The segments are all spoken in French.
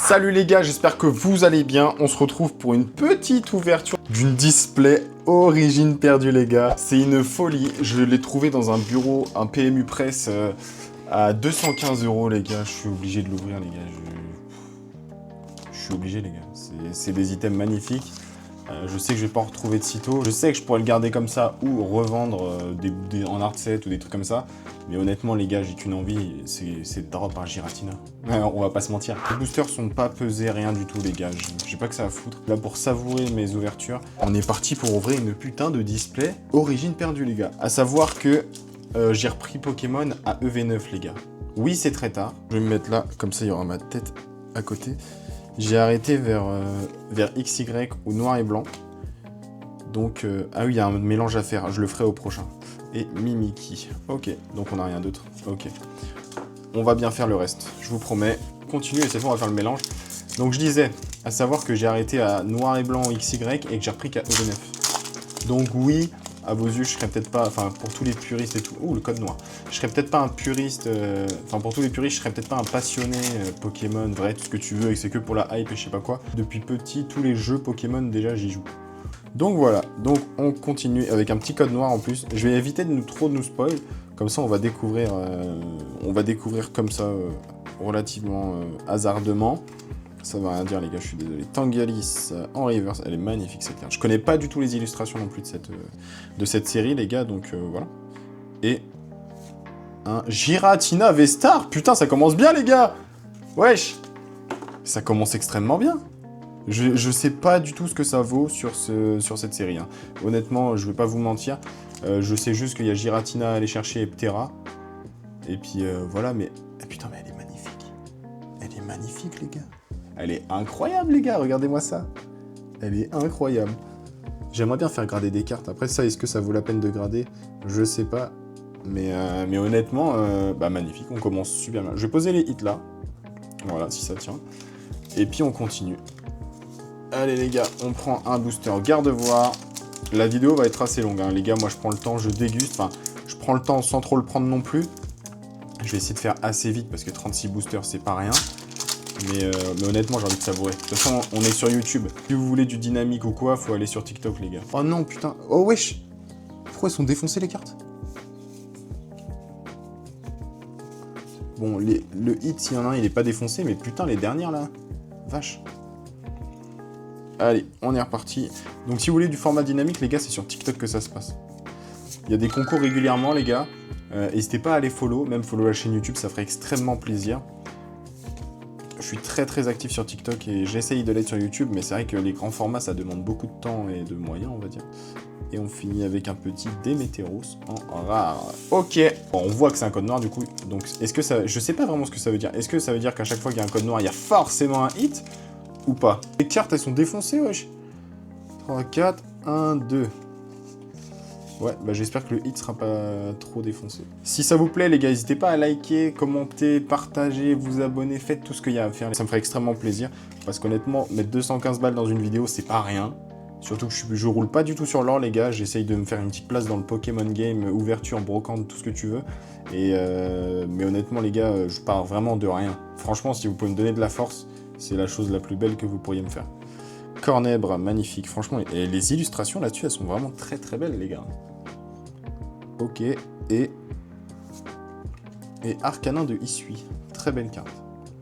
Salut les gars, j'espère que vous allez bien. On se retrouve pour une petite ouverture d'une display origine perdue les gars. C'est une folie, je l'ai trouvé dans un bureau, un PMU Press à 215 € les gars. Je suis obligé de l'ouvrir les gars, je suis obligé les gars. C'est des items magnifiques. Je sais que je vais pas en retrouver de sitôt. Je sais que je pourrais le garder comme ça ou revendre en art set ou des trucs comme ça. Mais honnêtement, les gars, j'ai qu'une envie, c'est de drop un Giratina. On va pas se mentir. Les boosters sont pas pesés, rien du tout, les gars. J'ai pas que ça à foutre. Là, pour savourer mes ouvertures, on est parti pour ouvrir une putain de display origine perdue, les gars. À savoir que j'ai repris Pokémon à EV9, les gars. Oui, c'est très tard. Je vais me mettre là, comme ça, il y aura ma tête à côté. J'ai arrêté vers XY ou noir et blanc. Donc, ah oui, il y a un mélange à faire. Je le ferai au prochain. Et Mimiki. Ok, donc on n'a rien d'autre. Ok. On va bien faire le reste. Je vous promets. Continue et cette fois, on va faire le mélange. Donc, je disais, à savoir que j'ai arrêté à noir et blanc XY et que j'ai repris qu'à EV9. Donc, oui, à vos yeux, je serais peut-être pas... Enfin, pour tous les puristes et tout... Ouh, le code noir. Je serais peut-être pas un puriste... Enfin, pour tous les puristes, je serais peut-être pas un passionné Pokémon, vrai, tout ce que tu veux, et c'est que pour la hype et je sais pas quoi. Depuis petit, tous les jeux Pokémon, déjà, j'y joue. Donc voilà, donc on continue avec un petit code noir en plus. Je vais éviter de trop nous spoil, comme ça on va découvrir comme ça relativement hasardement. Ça va rien dire les gars, je suis désolé. Tangalis en reverse, elle est magnifique cette carte. Je connais pas du tout les illustrations non plus de cette série les gars, donc voilà. Et un Giratina V-Star, putain ça commence bien les gars. Wesh, ça commence extrêmement bien. Je sais pas du tout ce que ça vaut sur cette série. Hein. Honnêtement, je vais pas vous mentir. Je sais juste qu'il y a Giratina à aller chercher et Ptera. Et puis voilà, mais... putain, mais elle est magnifique. Elle est magnifique, les gars. Elle est incroyable, les gars. Regardez-moi ça. Elle est incroyable. J'aimerais bien faire grader des cartes. Après ça, est-ce que ça vaut la peine de grader? Je sais pas. Mais honnêtement, bah magnifique. On commence super bien. Je vais poser les hits là. Voilà, si ça tient. Et puis on continue. Allez les gars, on prend un booster garde-voir. La vidéo va être assez longue, hein. Les gars, moi je prends le temps, je déguste. Enfin, je prends le temps sans trop le prendre non plus. Je vais essayer de faire assez vite parce que 36 boosters, c'est pas rien. Mais honnêtement, j'ai envie de savourer. De toute façon, on est sur YouTube. Si vous voulez du dynamique ou quoi, faut aller sur TikTok, les gars. Oh non, putain. Oh wesh. Pourquoi elles sont défoncées, les cartes? Bon, le hit, s'il y en a un, il est pas défoncé. Mais putain, les dernières, là. Vache. Allez, on est reparti. Donc si vous voulez du format dynamique, les gars, c'est sur TikTok que ça se passe. Il y a des concours régulièrement, les gars. N'hésitez pas à aller follow, même follow la chaîne YouTube, ça ferait extrêmement plaisir. Je suis très très actif sur TikTok et j'essaye de l'être sur YouTube, mais c'est vrai que les grands formats, ça demande beaucoup de temps et de moyens, on va dire. Et on finit avec un petit Démétéros en rare. Ok. Bon, on voit que c'est un code noir, du coup. Donc, est-ce que ça... Je sais pas vraiment ce que ça veut dire. Est-ce que ça veut dire qu'à chaque fois qu'il y a un code noir, il y a forcément un hit? Ou pas? Les cartes, elles sont défoncées, wesh. 3, 4, 1, 2. Ouais, bah j'espère que le hit sera pas trop défoncé. Si ça vous plaît, les gars, n'hésitez pas à liker, commenter, partager, vous abonner, faites tout ce qu'il y a à faire. Ça me ferait extrêmement plaisir. Parce qu'honnêtement, mettre 215 balles dans une vidéo, c'est pas rien. Surtout que je roule pas du tout sur l'or, les gars. J'essaye de me faire une petite place dans le Pokémon Game, ouverture, brocante, tout ce que tu veux. Et mais honnêtement, les gars, je pars vraiment de rien. Franchement, si vous pouvez me donner de la force, c'est la chose la plus belle que vous pourriez me faire. Cornèbre, magnifique. Franchement, et les illustrations là-dessus, elles sont vraiment très très belles, les gars. Ok, et Arcanin de Issui. Très belle carte.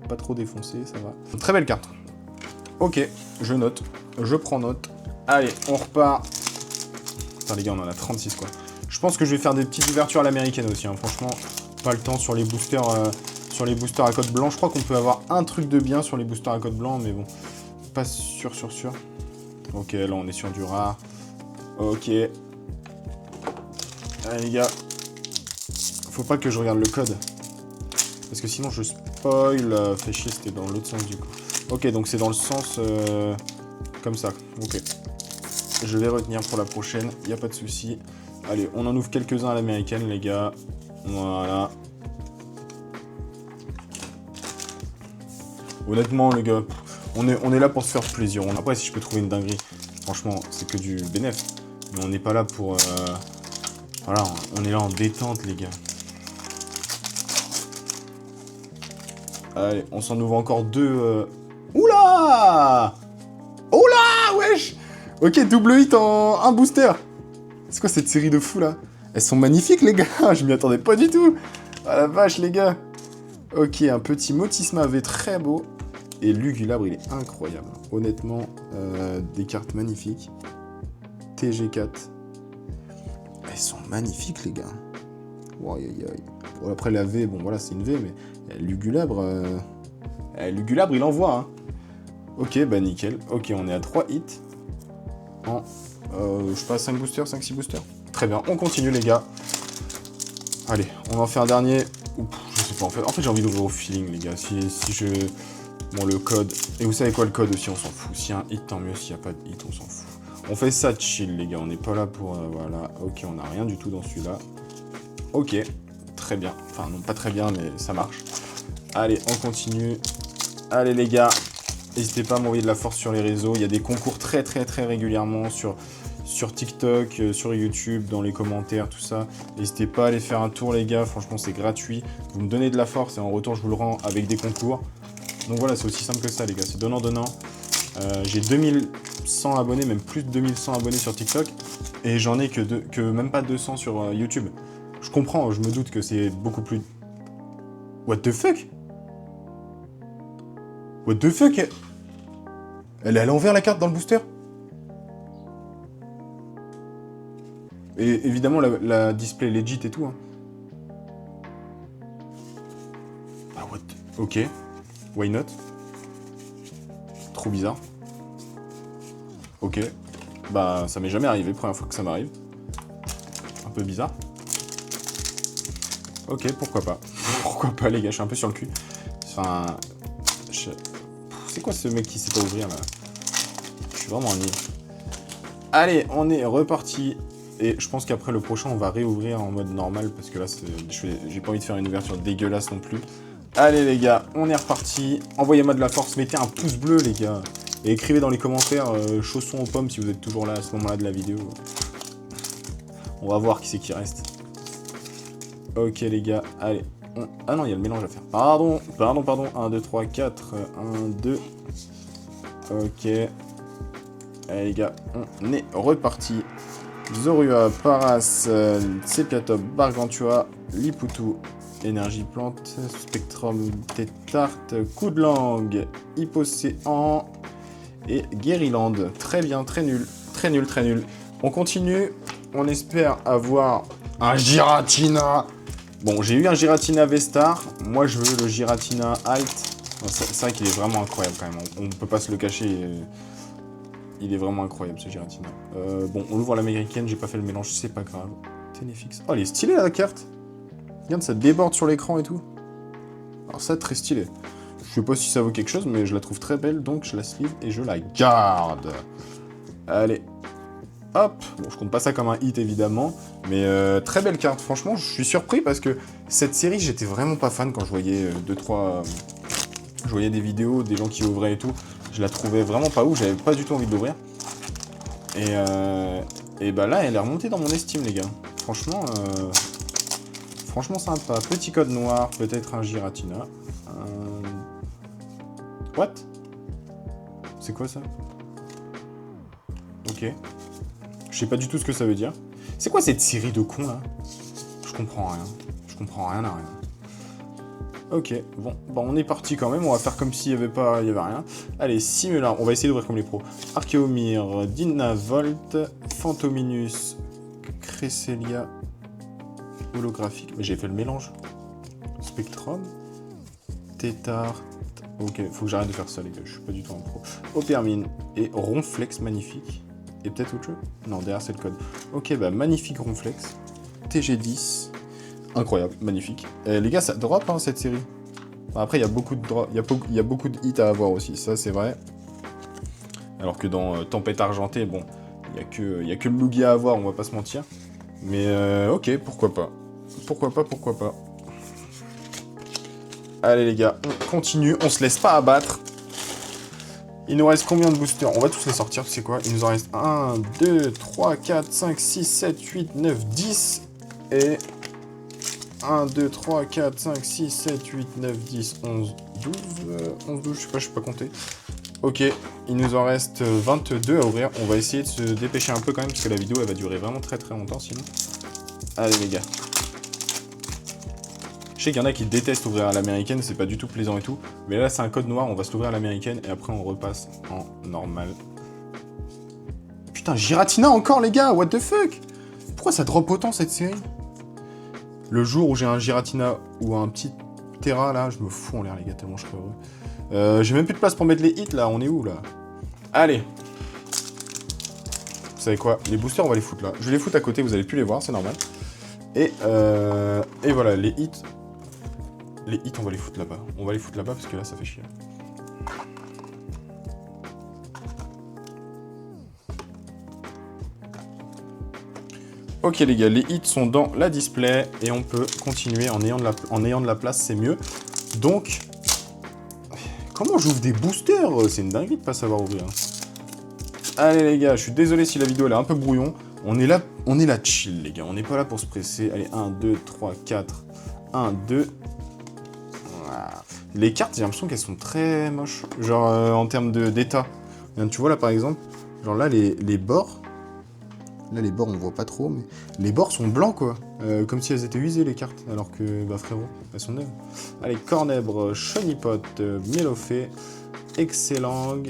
Pas trop défoncé, ça va. Très belle carte. Ok, je note. Je prends note. Allez, on repart. Putain, les gars, on en a 36, quoi. Je pense que je vais faire des petites ouvertures à l'américaine aussi, hein. Franchement, pas le temps sur les boosters... Sur les boosters à code blanc, je crois qu'on peut avoir un truc de bien sur les boosters à code blanc, mais bon, pas sûr. Ok, là on est sur du rare. Ok. Allez les gars, faut pas que je regarde le code, parce que sinon je spoil. Fait chier, c'était dans l'autre sens du coup. Ok, donc c'est dans le sens comme ça. Ok. Je vais retenir pour la prochaine, y a pas de souci. Allez, on en ouvre quelques-uns à l'américaine, les gars. Voilà. Honnêtement, les gars, on est là pour se faire plaisir. Après, si je peux trouver une dinguerie, franchement, c'est que du bénéf. Mais on n'est pas là pour... Voilà, on est là en détente, les gars. Allez, on s'en ouvre encore deux Oula! Oula, wesh! Ok, double hit en un booster. C'est quoi cette série de fous, là? Elles sont magnifiques, les gars. Je m'y attendais pas du tout. Ah la vache, les gars. Ok, un petit Motisma V très beau. Et Lugulabre, il est incroyable. Honnêtement, des cartes magnifiques. TG4. Elles sont magnifiques, les gars. Wow, bon, après, la V, bon, voilà, c'est une V, mais Lugulabre... Lugulabre, il envoie, hein. Ok, bah nickel. Ok, on est à 3 hits. En, je sais pas, 5 boosters, 5-6 boosters. Très bien, on continue, les gars. Allez, on en fait un dernier. Oups, je sais pas, en fait j'ai envie d'ouvrir au feeling, les gars. Si je... Bon, le code... Et vous savez quoi, le code aussi, on s'en fout. S'il y a un hit, tant mieux. S'il n'y a pas de hit, on s'en fout. On fait ça chill, les gars. On n'est pas là pour... voilà. Ok, on n'a rien du tout dans celui-là. Ok, très bien. Enfin, non, pas très bien, mais ça marche. Allez, on continue. Allez, les gars. N'hésitez pas à m'envoyer de la force sur les réseaux. Il y a des concours très régulièrement sur TikTok, sur YouTube, dans les commentaires, tout ça. N'hésitez pas à aller faire un tour, les gars. Franchement, c'est gratuit. Vous me donnez de la force et en retour, je vous le rends avec des concours. Donc voilà, c'est aussi simple que ça, les gars. C'est donnant-donnant. J'ai 2100 abonnés, même plus de 2100 abonnés sur TikTok. Et j'en ai que même pas 200 sur YouTube. Je comprends, je me doute que c'est beaucoup plus... What the fuck? What the fuck? Elle est à l'envers, la carte, dans le booster? Et évidemment, la display legit et tout. Hein. Ah, what the... Ok. Why not? Trop bizarre. Ok. Bah, ça m'est jamais arrivé, première fois que ça m'arrive. Un peu bizarre. Ok, pourquoi pas. Pourquoi pas, les gars, je suis un peu sur le cul. Enfin... C'est quoi ce mec qui sait pas ouvrir, là? Je suis vraiment nul. Allez, on est reparti. Et je pense qu'après le prochain, on va réouvrir en mode normal. Parce que là, j'ai pas envie de faire une ouverture dégueulasse non plus. Allez, les gars, on est reparti. Envoyez-moi de la force. Mettez un pouce bleu, les gars. Et écrivez dans les commentaires chaussons aux pommes si vous êtes toujours là à ce moment-là de la vidéo. On va voir qui c'est qui reste. Ok, les gars, allez. Ah non, il y a le mélange à faire. Pardon. 1, 2, 3, 4. 1, 2. Ok. Allez, les gars, on est reparti. Zorua, Paras, Sepiatop, Bargantua, Liputu, Énergie Plante, Spectrum, Tétarte, Coup de Langue, Hypocéan et Guériland. Très bien, très nul. Très nul, très nul. On continue. On espère avoir un Giratina. Bon, j'ai eu un Giratina V-Star. Moi, je veux le Giratina Alt. C'est vrai qu'il est vraiment incroyable quand même. On ne peut pas se le cacher. Il est vraiment incroyable ce Giratina. Bon, on ouvre l'américaine. J'ai pas fait le mélange, c'est pas grave. Ténéfix. Oh, elle est stylée la carte. Regarde, ça déborde sur l'écran et tout. Alors ça, très stylé. Je sais pas si ça vaut quelque chose, mais je la trouve très belle. Donc, je la sleeve et je la garde. Allez. Hop, bon, je compte pas ça comme un hit évidemment, mais très belle carte. Franchement, je suis surpris parce que cette série, j'étais vraiment pas fan quand je voyais je voyais des vidéos, des gens qui ouvraient et tout. Je la trouvais vraiment pas ouf, j'avais pas du tout envie de l'ouvrir. Et bah là, elle est remontée dans mon estime, les gars. Franchement, franchement sympa. Petit code noir, peut-être un Giratina. What? C'est quoi ça? Ok. Je sais pas du tout ce que ça veut dire. C'est quoi cette série de cons là? Je comprends rien. Je comprends rien à rien. Ok, bon, on est parti quand même. On va faire comme s'il y avait rien. Allez, Simular. On va essayer d'ouvrir comme les pros. Archeomir, Dynavolt, Phantominus, Cresselia, holographique. Mais j'ai fait le mélange. Spectrum, Tétard. Ok, faut que j'arrête de faire ça, les gars. Je suis pas du tout un pro. Opermine et Ronflex, magnifique. Et peut-être autre chose? Non, derrière c'est le code. Ok, bah magnifique Ronflex. TG10. Incroyable, magnifique. Les gars, ça drop hein, cette série. Enfin, après, il y a beaucoup de drop, il y a beaucoup de hits à avoir aussi, ça c'est vrai. Alors que dans Tempête Argentée, bon, il y a que le Lugia à avoir, on va pas se mentir. Mais ok, pourquoi pas. Pourquoi pas. Allez les gars, on continue, on se laisse pas abattre. Il nous reste combien de boosters? On va tous les sortir, tu sais quoi? Il nous en reste 1, 2, 3, 4, 5, 6, 7, 8, 9, 10 et 1, 2, 3, 4, 5, 6, 7, 8, 9, 10, 11, 12. 11, 12, je sais pas compter. Ok, il nous en reste 22 à ouvrir. On va essayer de se dépêcher un peu quand même, parce que la vidéo, elle va durer vraiment très très longtemps sinon. Allez les gars. Je sais qu'il y en a qui détestent ouvrir à l'américaine, c'est pas du tout plaisant et tout. Mais là, c'est un code noir, on va se l'ouvrir à l'américaine et après on repasse en normal. Putain, Giratina encore les gars, what the fuck? Pourquoi ça drop autant cette série? Le jour où j'ai un Giratina ou un petit Terra là, je me fous en l'air les gars, tellement je serais heureux. J'ai même plus de place pour mettre les hits là, on est où là? Allez. Vous savez quoi? Les boosters, on va les foutre là. Je vais les foutre à côté, vous allez plus les voir, c'est normal. Et voilà, les hits. Les hits, on va les foutre là-bas. On va les foutre là-bas parce que là, ça fait chier. Ok les gars, les hits sont dans la display et on peut continuer en ayant de la place, c'est mieux. Donc, comment j'ouvre des boosters? C'est une dinguerie de pas savoir ouvrir. Allez les gars, je suis désolé si la vidéo elle est un peu brouillon. On est là chill les gars, on n'est pas là pour se presser. Allez, 1, 2, 3, 4. 1, 2. Voilà. Les cartes, j'ai l'impression qu'elles sont très moches. Genre en termes d'état. Tu vois là par exemple, genre là les bords. Là, les bords, on voit pas trop, mais les bords sont blancs, quoi. Comme si elles étaient usées, les cartes. Alors que, bah, frérot, elles sont neuves. Allez, Cornèbre, Chenipote, Mélofée, Excellang,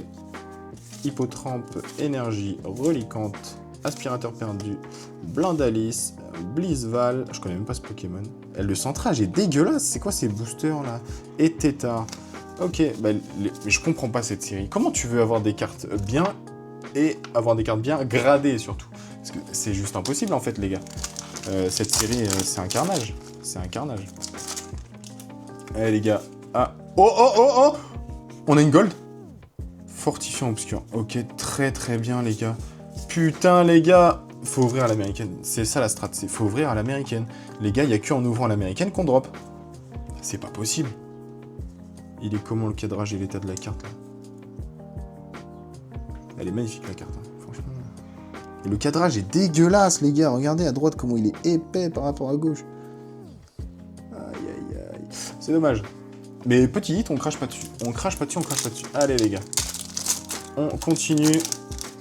Hippotrampe, Énergie, Reliquante, Aspirateur perdu, Blindalis, Blizzval. Je connais même pas ce Pokémon. Le centrage est dégueulasse. C'est quoi ces boosters, là? Et Tétard. Ok, bah, mais je comprends pas cette série. Comment tu veux avoir des cartes bien et avoir des cartes bien gradées, surtout? Parce que c'est juste impossible en fait les gars. Cette série, c'est un carnage. C'est un carnage. Allez les gars. Ah. Oh oh oh oh. On a une gold. Fortifiant obscur. Ok, très très bien les gars. Putain les gars. Faut ouvrir à l'américaine. C'est ça la strat. Faut ouvrir à l'américaine. Les gars, il n'y a qu'en ouvrant à l'américaine qu'on drop. C'est pas possible. Il est comment le cadrage et l'état de la carte là? Elle est magnifique la carte. Hein. Franchement. Et le cadrage est dégueulasse, les gars. Regardez à droite comment il est épais par rapport à gauche. Aïe, aïe, aïe. C'est dommage. Mais petit hit, on crache pas dessus. On crache pas dessus, on crache pas dessus. Allez, les gars. On continue.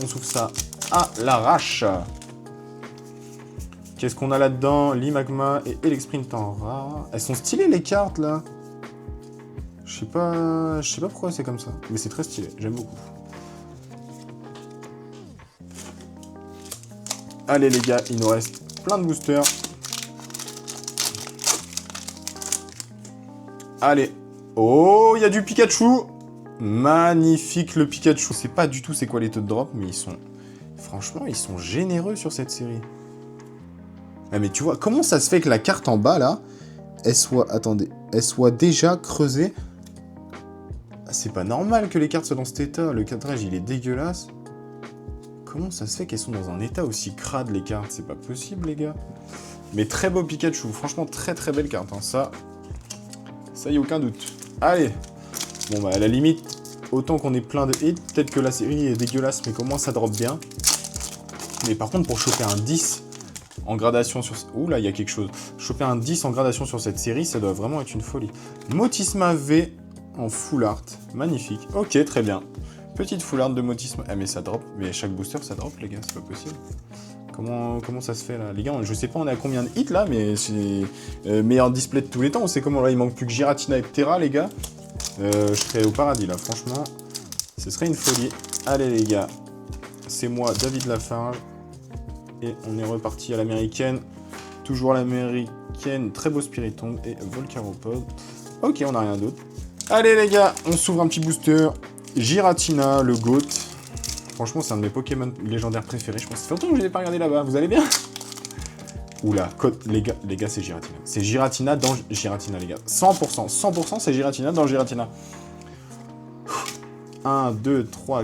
On souffle ça à l'arrache. Qu'est-ce qu'on a là-dedans? L'Imagma et Elexprint en rare. Elles sont stylées, les cartes, là. Je sais pas pourquoi c'est comme ça. Mais c'est très stylé. J'aime beaucoup. Allez les gars, il nous reste plein de boosters. Allez. Oh, il y a du Pikachu. Magnifique le Pikachu. Je sais pas du tout c'est quoi les taux de drop, mais ils sont... Franchement, ils sont généreux sur cette série. Ah mais tu vois, comment ça se fait que la carte en bas, là, elle soit... Attendez. Elle soit déjà creusée. C'est pas normal que les cartes soient dans cet état. Le cadrage, il est dégueulasse. Comment ça se fait qu'elles sont dans un état aussi crade, les cartes? C'est pas possible, les gars. Mais très beau Pikachu. Franchement, très très belle carte. Hein. Ça y a aucun doute. Allez. Bon, bah, à la limite, autant qu'on ait plein de hits, peut-être que la série est dégueulasse, mais comment ça drop bien. Mais par contre, pour choper un 10 en gradation sur... Ouh, là, il y a quelque chose. Choper un 10 en gradation sur cette série, ça doit vraiment être une folie. Motisma V en full art. Magnifique. Ok, très bien. Petite full art de Motisma. Ah mais ça drop, mais chaque booster ça drop les gars, c'est pas possible. Comment ça se fait là? Les gars, je sais pas on est à combien de hits là, mais c'est meilleur display de tous les temps. On sait comment là, il manque plus que Giratina et Ptera les gars. Je serais au paradis là, franchement. Ce serait une folie. Allez les gars, c'est moi David Lafarge. Et on est reparti à l'américaine. Toujours l'américaine, très beau Spiritomb et Volcaropod. Ok, on n'a rien d'autre. Allez les gars, on s'ouvre un petit booster. Giratina, le GOAT. Franchement, c'est un de mes Pokémon légendaires préférés. Je pense que ça fait longtemps que je n'ai pas regardé là-bas. Vous allez bien? Oula, les gars, c'est Giratina. C'est Giratina dans Giratina, les gars. 100%, 100% c'est Giratina dans Giratina. 1, 2, 3,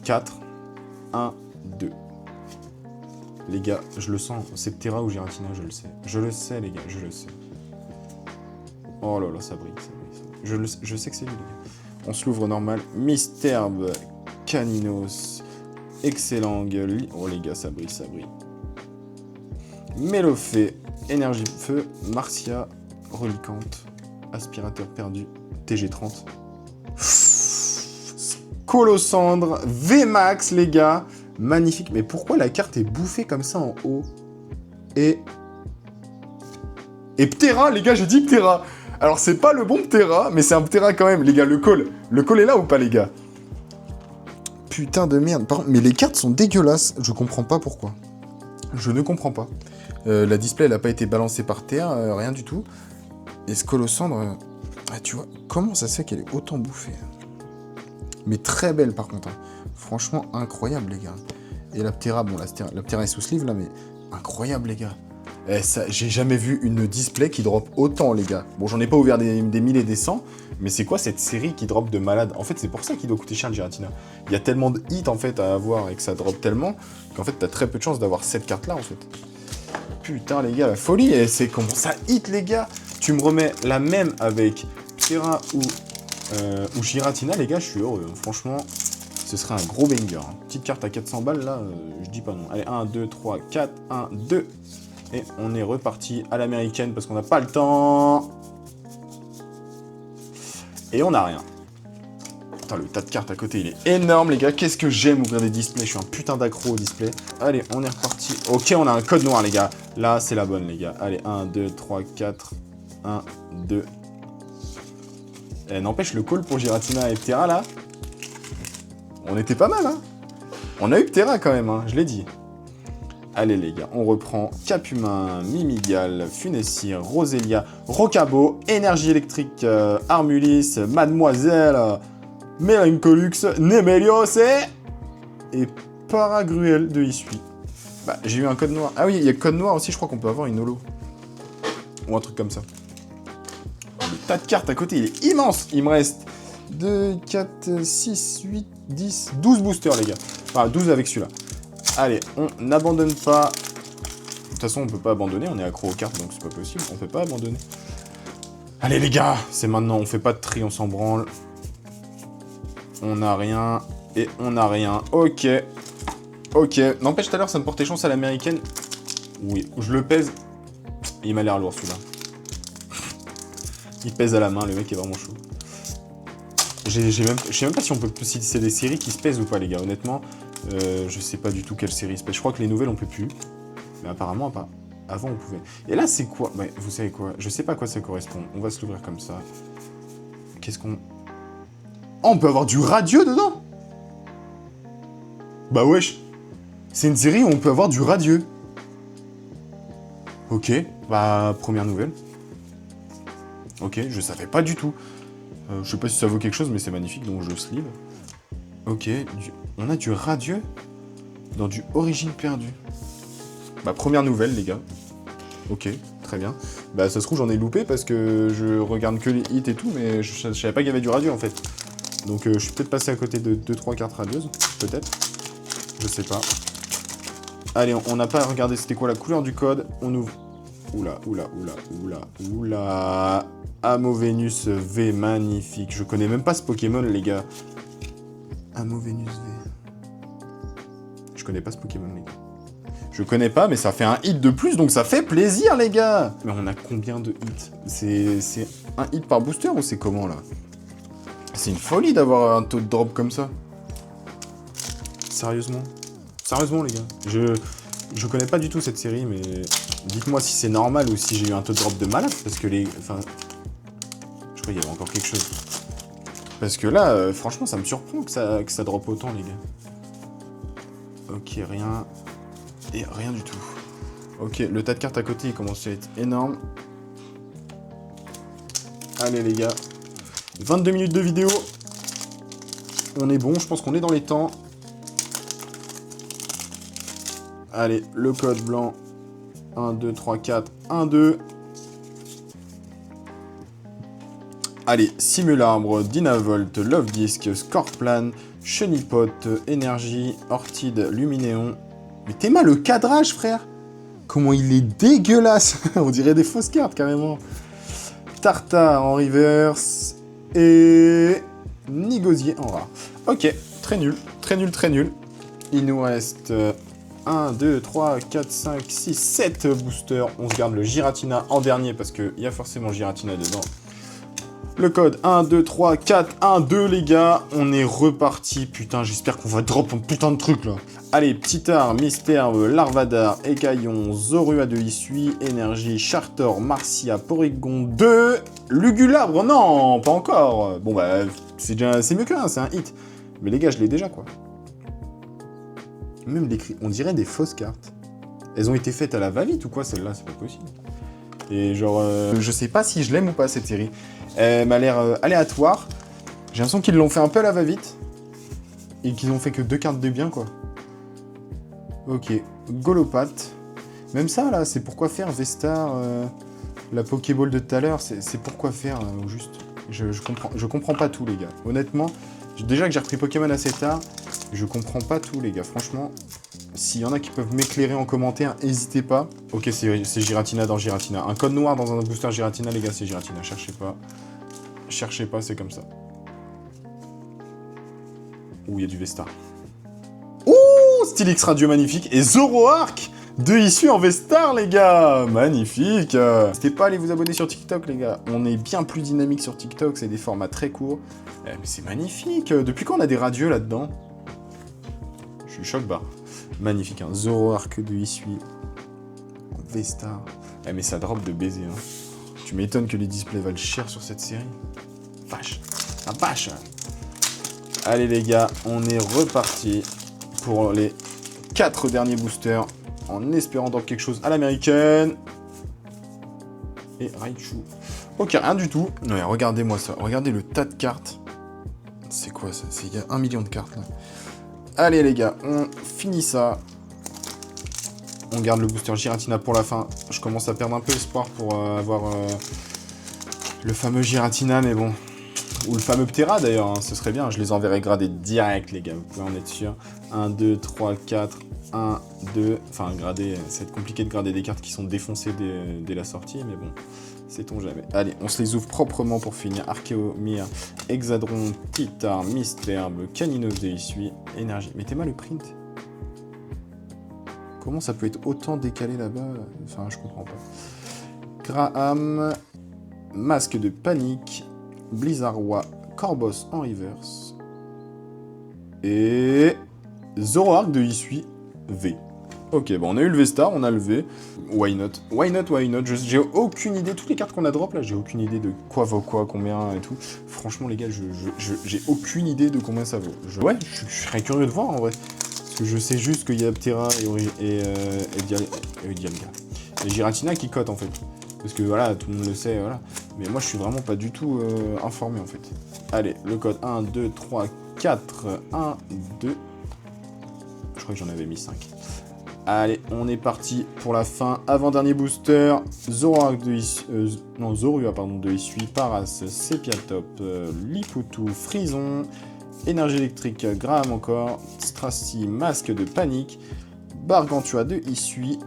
4. 1, 2. Les gars, je le sens. C'est Ptera ou Giratina, je le sais. Je le sais, les gars, je le sais. Oh là là, ça brille, ça brille. Je sais que c'est lui, les gars. On se l'ouvre normal. Misterbe, Caninos, Excellang. Oh les gars, ça brille, ça brille. Mélofée, Énergie feu, Marcia, reliquante, aspirateur perdu, TG30. Colossandre, VMAX, les gars. Magnifique. Mais pourquoi la carte est bouffée comme ça en haut? Et Ptera, les gars, j'ai dit Ptera. Alors, c'est pas le bon Ptera, mais c'est un Ptera quand même. Les gars, le call est là ou pas, les gars? Putain de merde. Par contre, mais les cartes sont dégueulasses. Je comprends pas pourquoi. Je ne comprends pas. La display, elle a pas été balancée par terre, rien du tout. Et ce Colossandre, tu vois, comment ça se fait qu'elle est autant bouffée? Mais très belle, par contre. Hein. Franchement, incroyable, les gars. Et la Ptera, bon, la Ptera est sous sleeve, là, mais incroyable, les gars. J'ai jamais vu une display qui drop autant, les gars. Bon, j'en ai pas ouvert des 1000 et des 100, mais c'est quoi cette série qui drop de malade? En fait, c'est pour ça qu'il doit coûter cher, le Giratina. Il y a tellement de hits, en fait, à avoir, et que ça drop tellement, qu'en fait, t'as très peu de chances d'avoir cette carte-là, en fait. Putain, les gars, la folie, et c'est comment ça hit, les gars. Tu me remets la même avec Ptera ou Giratina, les gars, je suis heureux. Franchement, ce serait un gros banger. Petite carte à 400 balles, là, je dis pas non. Allez, 1, 2, 3, 4, 1, 2... Et on est reparti à l'américaine parce qu'on n'a pas le temps. Et on n'a rien. Putain, le tas de cartes à côté, il est énorme, les gars. Qu'est-ce que j'aime ouvrir des displays. Je suis un putain d'accro au display. Allez, on est reparti. Ok, on a un code noir, les gars. Là, c'est la bonne, les gars. Allez, 1, 2, 3, 4. 1, 2. N'empêche, le call pour Giratina et Ptera, là, on était pas mal, hein. On a eu Ptera quand même, hein, je l'ai dit. Allez les gars, on reprend Capumin, Mimigal, Funessir, Roselia, Rocabo, Énergie électrique, Armulis, Mademoiselle, Melancolux, Nemelios et Paragruel de Issui. Bah, j'ai eu un code noir. Ah oui, il y a code noir aussi, je crois qu'on peut avoir une holo. Ou un truc comme ça. Le tas de cartes à côté, il est immense. Il me reste 2, 4, 6, 8, 10, 12 boosters les gars. Enfin, 12 avec celui-là. Allez, on n'abandonne pas. De toute façon, on peut pas abandonner, on est accro aux cartes, donc c'est pas possible. On peut pas abandonner. Allez les gars, c'est maintenant, on fait pas de tri, on s'en branle. On n'a rien, et on n'a rien. Ok. Ok. N'empêche, tout à l'heure, ça me portait chance à l'américaine. Oui, je le pèse. Il m'a l'air lourd, celui-là. Il pèse à la main, le mec est vraiment chaud. Je sais même pas si on peut... Si c'est des séries qui se pèsent ou pas, les gars, honnêtement. Je sais pas du tout quelle série se pèse. Je crois que les nouvelles, on peut plus. Mais apparemment, pas. Avant, on pouvait. Et là, c'est quoi? Ouais, vous savez quoi? Je sais pas à quoi ça correspond. On va se l'ouvrir comme ça. Qu'est-ce qu'on... Oh, on peut avoir du radieux dedans? Bah wesh. C'est une série où on peut avoir du radieux. Ok. Bah, première nouvelle. Ok, je savais pas du tout. Je sais pas si ça vaut quelque chose, mais c'est magnifique, donc je sleeve. Ok, on a du radieux dans du origine perdue. Bah, première nouvelle, les gars. Ok, très bien. Bah, ça se trouve, j'en ai loupé parce que je regarde que les hits et tout, mais je savais pas qu'il y avait du radieux, en fait. Donc, je suis peut-être passé à côté de 2-3 cartes radieuses, peut-être. Je sais pas. Allez, on n'a pas regardé c'était quoi la couleur du code. On ouvre. Oula, oula, oula, oula, oula. Amovenus V, magnifique. Je connais même pas ce Pokémon, les gars. Amovenus V. Je connais pas ce Pokémon, les gars. Je connais pas, mais ça fait un hit de plus, donc ça fait plaisir, les gars. Mais on a combien de hits? C'est un hit par booster ou c'est comment, là? C'est une folie d'avoir un taux de drop comme ça. Sérieusement. Sérieusement, les gars. Je connais pas du tout cette série, mais dites-moi si c'est normal ou si j'ai eu un taux de drop de malade, parce que les... Enfin... Je crois qu'il y avait encore quelque chose. Parce que là, franchement, ça me surprend que ça drop autant, les gars. Ok, rien. Et rien du tout. Ok, le tas de cartes à côté, il commence à être énorme. Allez, les gars. 22 minutes de vidéo. On est bon, je pense qu'on est dans les temps. Allez, le code blanc. 1, 2, 3, 4. 1, 2. Allez, Simularbre, Dynavolt, Love Disc, Scorplan, Chenipot, Énergie, Ortide, Luminéon. Mais t'es mal le cadrage, frère. Comment il est dégueulasse. On dirait des fausses cartes, carrément. Tartare en reverse. Et... Nigosier en rare. Ok, très nul. Très nul, très nul. Il nous reste 1, 2, 3, 4, 5, 6, 7 boosters. On se garde le Giratina en dernier parce qu'il y a forcément Giratina dedans. Le code 1, 2, 3, 4, 1, 2 les gars. On est reparti. Putain, j'espère qu'on va drop un putain de truc là. Allez, Petit Art, Mystère, Larvadar, Écaillon, Zorua de Issui, Énergie, Chartor, Marcia, Porygon 2, Lugulabre, non, pas encore. Bon bah, c'est mieux qu'un, c'est un hit. Mais les gars, je l'ai déjà quoi. Même l'écrit, on dirait des fausses cartes. Elles ont été faites à la va-vite ou quoi celle-là, c'est pas possible. Et genre, je sais pas si je l'aime ou pas cette série. Elle m'a l'air aléatoire. J'ai l'impression qu'ils l'ont fait un peu à la va-vite. Et qu'ils ont fait que 2 cartes de bien quoi. Ok, Golopathe. Même ça, là, c'est pourquoi faire Vestar, la Pokéball de tout à l'heure, c'est pourquoi faire, au juste. Je comprends pas tout, les gars. Honnêtement, déjà que j'ai repris Pokémon assez tard, je comprends pas tout, les gars. Franchement, s'il y en a qui peuvent m'éclairer en commentaire, n'hésitez pas. Ok, c'est Giratina dans Giratina. Un code noir dans un booster Giratina, les gars, c'est Giratina. Cherchez pas. Cherchez pas, c'est comme ça. Ouh, il y a du Vestar. Stylix Radio magnifique et Zoroark de Issui en Vestar les gars, magnifique. N'hésitez pas à aller vous abonner sur TikTok les gars, on est bien plus dynamique sur TikTok, c'est des formats très courts. Mais c'est magnifique, depuis quand on a des radios là-dedans? Je suis choc barre. Magnifique, hein. Zoroark de Issui en Vestar. Mais ça drop de baiser. Hein. Tu m'étonnes que les displays valent cher sur cette série. Vache, la vache. Allez les gars, on est reparti pour les 4 derniers boosters, en espérant drop quelque chose à l'américaine. Et Raichu. Ok, rien du tout. Ouais, regardez-moi ça. Regardez le tas de cartes. C'est quoi ça? Il y a 1 million de cartes là. Allez les gars, on finit ça. On garde le booster Giratina pour la fin. Je commence à perdre un peu espoir pour avoir le fameux Giratina, mais bon. Ou le fameux Ptera d'ailleurs, hein, ce serait bien, je les enverrai gradés direct les gars, vous pouvez en être sûr. 1, 2, 3, 4, 1, 2, enfin grader, c'est compliqué de grader des cartes qui sont défoncées dès la sortie, mais bon, sait-on jamais. Allez, on se les ouvre proprement pour finir. Archéomir, Hexadron, Titar, Mystherbe, Caninos de Issui, Énergie. Mettez-moi le print. Comment ça peut être autant décalé là-bas? Enfin, je comprends pas. Graham, Masque de Panique, Blizzardwa, Corboss en reverse. Et Zoroark de Issui V. Ok, bon, on a eu le V-Star, on a le V. Why not? Why not, why not? J'ai aucune idée. Toutes les cartes qu'on a drop là, j'ai aucune idée de quoi vaut quoi, combien et tout. Franchement, les gars, j'ai aucune idée de combien ça vaut. Ouais, je serais curieux de voir en vrai. Parce que je sais juste qu'il y a Ptera et Dialga. Et Giratina qui cote en fait. Parce que voilà, tout le monde le sait, voilà. Mais moi, je suis vraiment pas du tout informé, en fait. Allez, le code 1, 2, 3, 4, 1, 2. Je crois que j'en avais mis 5. Allez, on est parti pour la fin. Avant-dernier booster. Zoroark de Issui... Zorua, pardon, de Issui. Paras, Sepiatop, Liputu, Frison, Énergie électrique, Graham encore, Strasty, Masque de Panique, Bargantua de Issui.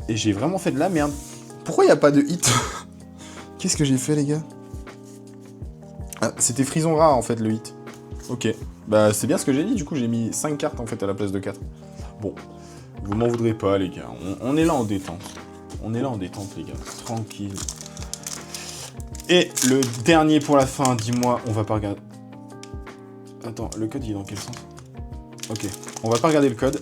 Et j'ai vraiment fait de la merde. Pourquoi il n'y a pas de hit? Qu'est-ce que j'ai fait, les gars? Ah, c'était Frison rare, en fait, le hit. Ok. Bah, c'est bien ce que j'ai dit, du coup, j'ai mis 5 cartes, en fait, à la place de 4. Bon. Vous m'en voudrez pas, les gars. On est là en détente. On est là en détente, les gars. Tranquille. Et le dernier pour la fin, dis-moi, on va pas regarder... Attends, le code, il est dans quel sens? Ok. On va pas regarder le code.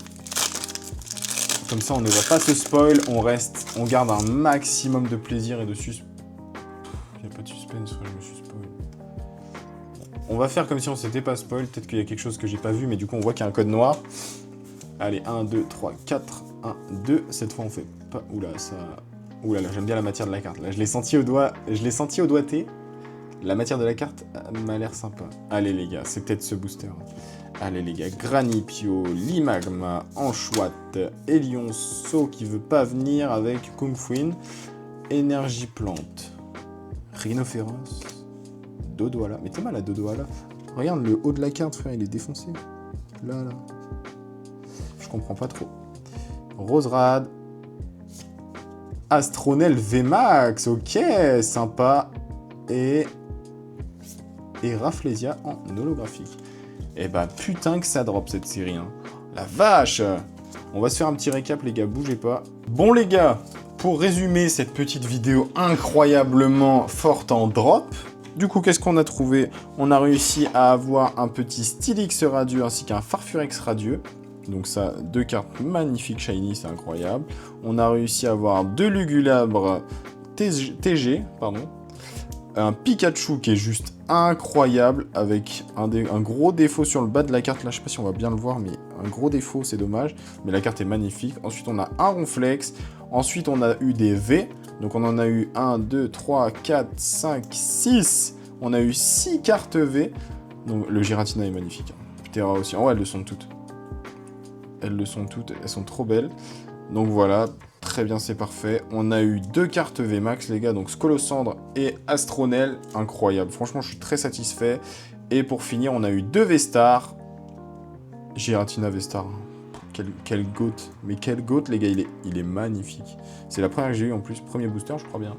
Comme ça, on ne va pas se spoil, on garde un maximum de plaisir et de suspense. Il n'y a pas de suspense, je me suis spoil. On va faire comme si on s'était pas spoil, peut-être qu'il y a quelque chose que j'ai pas vu, mais du coup on voit qu'il y a un code noir. Allez, 1, 2, 3, 4, 1, 2. Cette fois on fait pas... Oula, ça... Oula, là, j'aime bien la matière de la carte. Là, je l'ai senti au doigté. La matière de la carte m'a l'air sympa. Allez les gars, c'est peut-être ce booster. Allez les gars, Granipio, Limagma, Anchouat, Elionso qui veut pas venir avec Kung Fuin, Énergie Plante, Rhinophéros, Dodoala. Mais t'es mal à Dodoala. Regarde le haut de la carte, frère, il est défoncé. Là. Je comprends pas trop. Roserad, Astronel VMAX, ok, sympa. Et Rafflesia en holographique. Eh bah putain que ça drop cette série, hein. La vache! On va se faire un petit récap, les gars, bougez pas. Bon, les gars, pour résumer cette petite vidéo incroyablement forte en drop, du coup, qu'est-ce qu'on a trouvé? On a réussi à avoir un petit Stylix radieux ainsi qu'un Farfurex radieux. Donc ça, 2 cartes magnifiques shiny, c'est incroyable. On a réussi à avoir 2 Lugulabres TG, pardon. Un Pikachu qui est juste incroyable, avec un gros défaut sur le bas de la carte. Là, je sais pas si on va bien le voir, mais un gros défaut, c'est dommage. Mais la carte est magnifique. Ensuite, on a un Ronflex. Ensuite, on a eu des V. Donc, on en a eu 1, 2, 3, 4, 5, 6. On a eu 6 cartes V. Donc, le Giratina est magnifique. Ptera aussi. Oh, elles le sont toutes. Elles le sont toutes. Elles sont trop belles. Donc, voilà. Très bien, c'est parfait. On a eu 2 cartes VMAX, les gars, donc Scolosandre et Astronel. Incroyable. Franchement, je suis très satisfait. Et pour finir, on a eu 2 V-Star. Giratina V-Star. Quel GOAT. Mais quel GOAT, les gars, il est magnifique. C'est la première que j'ai eue en plus. Premier booster, je crois bien.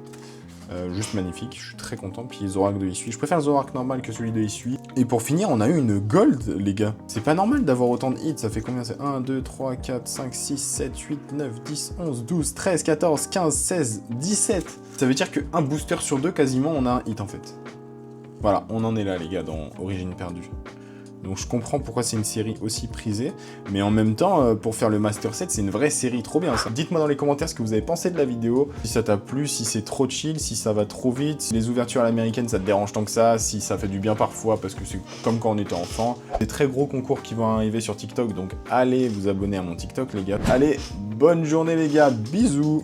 Juste magnifique, je suis très content. Puis Zorak de Hisui. Je préfère le Zorak normal que celui de Hisui. Et pour finir, on a eu une Gold, les gars. C'est pas normal d'avoir autant de hits. Ça fait combien? C'est 1, 2, 3, 4, 5, 6, 7, 8, 9, 10, 11, 12, 13, 14, 15, 16, 17. Ça veut dire qu'un booster sur 2, quasiment, on a un hit, en fait. Voilà, on en est là, les gars, dans Origine perdue. Donc je comprends pourquoi c'est une série aussi prisée, mais en même temps, pour faire le Master Set, c'est une vraie série, trop bien ça. Dites-moi dans les commentaires ce que vous avez pensé de la vidéo, si ça t'a plu, si c'est trop chill, si ça va trop vite, si les ouvertures à l'américaine ça te dérange tant que ça, si ça fait du bien parfois, parce que c'est comme quand on était enfant. Des très gros concours qui vont arriver sur TikTok, donc allez vous abonner à mon TikTok les gars. Allez, bonne journée les gars, bisous.